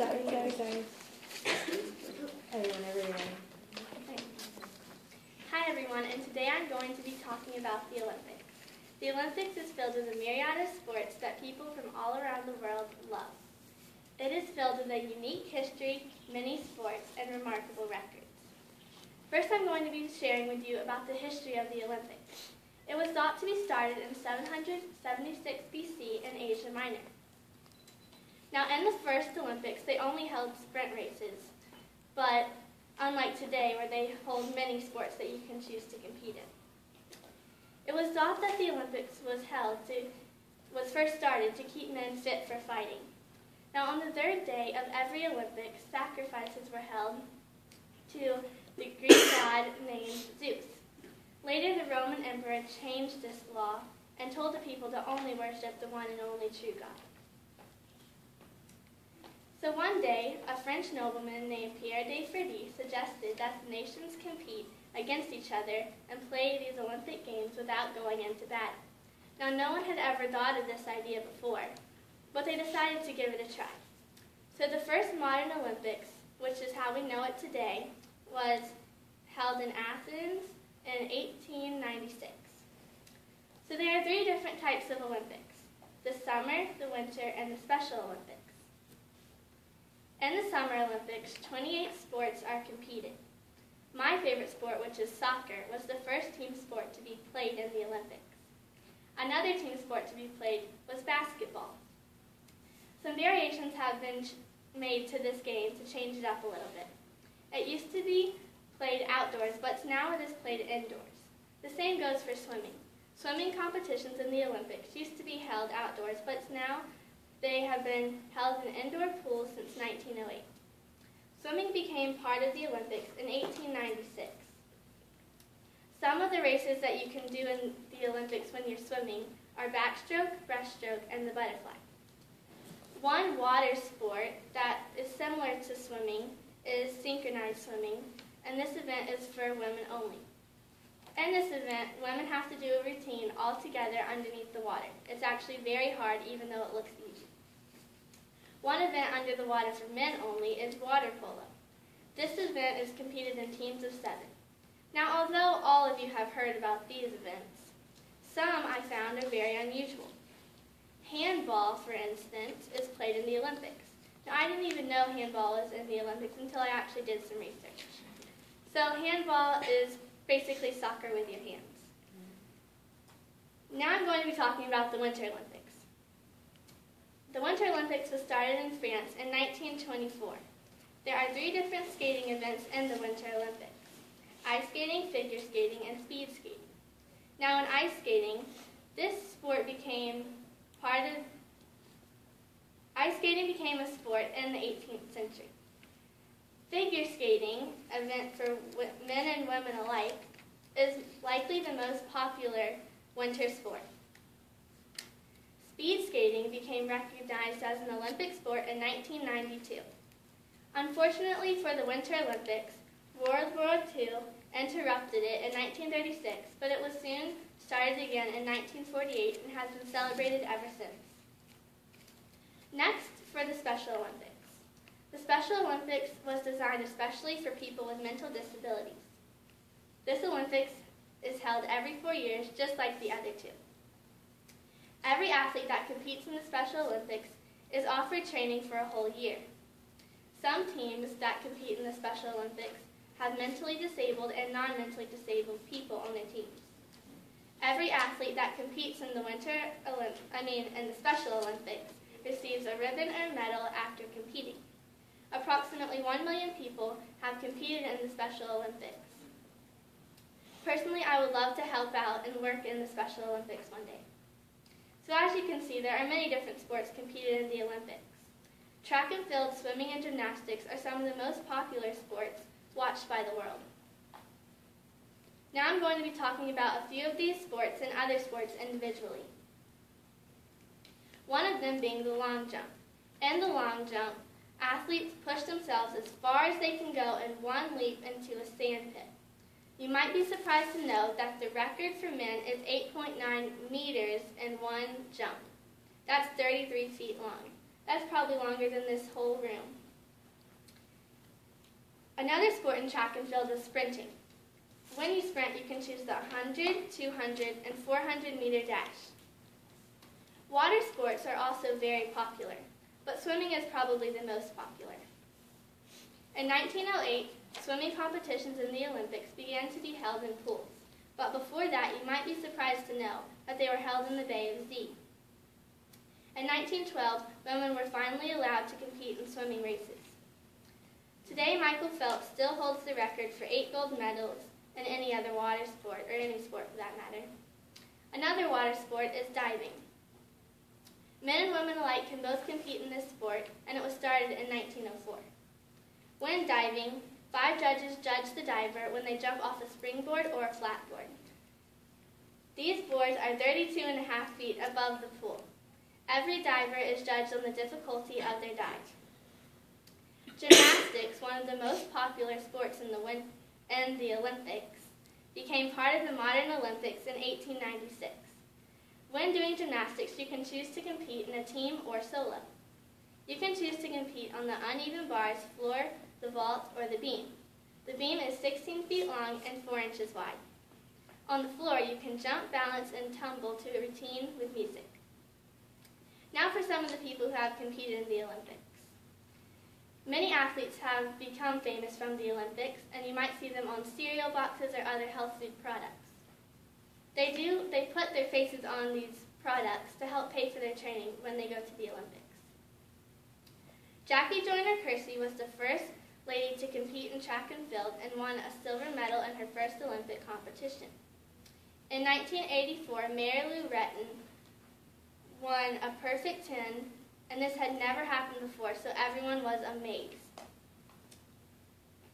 Sorry. Whenever you're ready. Hi everyone, and today I'm going to be talking about the Olympics. The Olympics is filled with a myriad of sports that people from all around the world love. It is filled with a unique history, many sports, and remarkable records. First, I'm going to be sharing with you about the history of the Olympics. It was thought to be started in 776 BC in Asia Minor. Now, in the first Olympics, they only held sprint races, but unlike today, where they hold many sports that you can choose to compete in. It was thought that the Olympics was first started to keep men fit for fighting. Now, on the third day of every Olympics, sacrifices were held to the Greek god named Zeus. Later, the Roman emperor changed this law and told the people to only worship the one and only true God. So one day, a French nobleman named Pierre de Frédie suggested that the nations compete against each other and play these Olympic Games without going into battle. Now, no one had ever thought of this idea before, but they decided to give it a try. So the first modern Olympics, which is how we know it today, was held in Athens in 1896. So there are three different types of Olympics: the summer, the winter, and the Special Olympics. In the Summer Olympics, 28 sports are competed. My favorite sport, which is soccer, was the first team sport to be played in the Olympics. Another team sport to be played was basketball. Some variations have been made to this game to change it up a little bit. It used to be played outdoors, but now it is played indoors. The same goes for swimming. Swimming competitions in the Olympics used to be held outdoors, but now they have been held in indoor pools since 1908. Swimming became part of the Olympics in 1896. Some of the races that you can do in the Olympics when you're swimming are backstroke, breaststroke, and the butterfly. One water sport that is similar to swimming is synchronized swimming, and this event is for women only. In this event, women have to do a routine all together underneath the water. It's actually very hard, even though it looks easy. One event under the water for men only is water polo. This event is competed in teams of 7. Now, although all of you have heard about these events, some I found are very unusual. Handball, for instance, is played in the Olympics. Now, I didn't even know handball was in the Olympics until I actually did some research. So handball is basically soccer with your hands. Now I'm going to be talking about the Winter Olympics. The Winter Olympics was started in France in 1924. There are 3 different skating events in the Winter Olympics: ice skating, figure skating, and speed skating. Now in ice skating, ice skating became a sport in the 18th century. Figure skating, an event for men and women alike, is likely the most popular winter sport. Speed skating became recognized as an Olympic sport in 1992. Unfortunately for the Winter Olympics, World War II interrupted it in 1936, but it was soon started again in 1948 and has been celebrated ever since. Next, for the Special Olympics. The Special Olympics was designed especially for people with mental disabilities. This Olympics is held every 4 years, just like the other 2. Every athlete that competes in the Special Olympics is offered training for a whole year. Some teams that compete in the Special Olympics have mentally disabled and non-mentally disabled people on their teams. Every athlete that competes in the Special Olympics receives a ribbon or medal after competing. Approximately 1 million people have competed in the Special Olympics. Personally, I would love to help out and work in the Special Olympics one day. So as you can see, there are many different sports competed in the Olympics. Track and field, swimming, and gymnastics are some of the most popular sports watched by the world. Now I'm going to be talking about a few of these sports and other sports individually. One of them being the long jump. In the long jump, athletes push themselves as far as they can go in one leap into a sand pit. You might be surprised to know that the record for men is 8.9 meters in one jump. That's 33 feet long. That's probably longer than this whole room. Another sport in track and field is sprinting. When you sprint, you can choose the 100, 200, and 400-meter dash. Water sports are also very popular, but swimming is probably the most popular. In 1908, swimming competitions in the Olympics began to be held in pools, but before that, you might be surprised to know that they were held in the Bay of Zee. In 1912, women were finally allowed to compete in swimming races. Today, Michael Phelps still holds the record for 8 gold medals in any other water sport, or any sport for that matter. Another water sport is diving. Men and women alike can both compete in this sport, and it was started in 1904. When diving, 5 judges judge the diver when they jump off a springboard or a flatboard. These boards are 32.5 feet above the pool. Every diver is judged on the difficulty of their dive. Gymnastics, one of the most popular sports in the Olympics, became part of the modern Olympics in 1896. When doing gymnastics, you can choose to compete in a team or solo. You can choose to compete on the uneven bars, floor, the vault, or the beam. The beam is 16 feet long and 4 inches wide. On the floor, you can jump, balance, and tumble to a routine with music. Now for some of the people who have competed in the Olympics. Many athletes have become famous from the Olympics, and you might see them on cereal boxes or other health food products. They put their faces on these products to help pay for their training when they go to the Olympics. Jackie Joyner-Kersee was the first lady to compete in track and field and won a silver medal in her first Olympic competition. In 1984, Mary Lou Retton won a perfect 10, and this had never happened before, so everyone was amazed.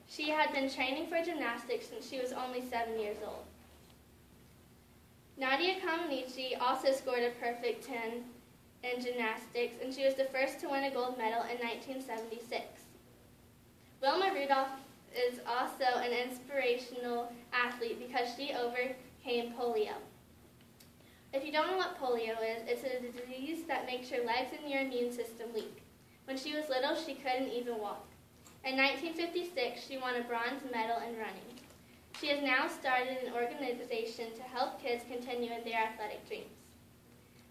She had been training for gymnastics since she was only 7 years old. Nadia Comaneci also scored a perfect 10 in gymnastics, and she was the first to win a gold medal in 1976. Wilma Rudolph is also an inspirational athlete because she overcame polio. If you don't know what polio is, it's a disease that makes your legs and your immune system weak. When she was little, she couldn't even walk. In 1956, she won a bronze medal in running. She has now started an organization to help kids continue in their athletic dreams.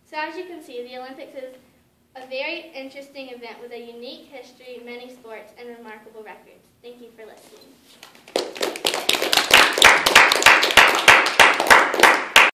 So as you can see, the Olympics is a very interesting event with a unique history, many sports, and remarkable records. Thank you for listening.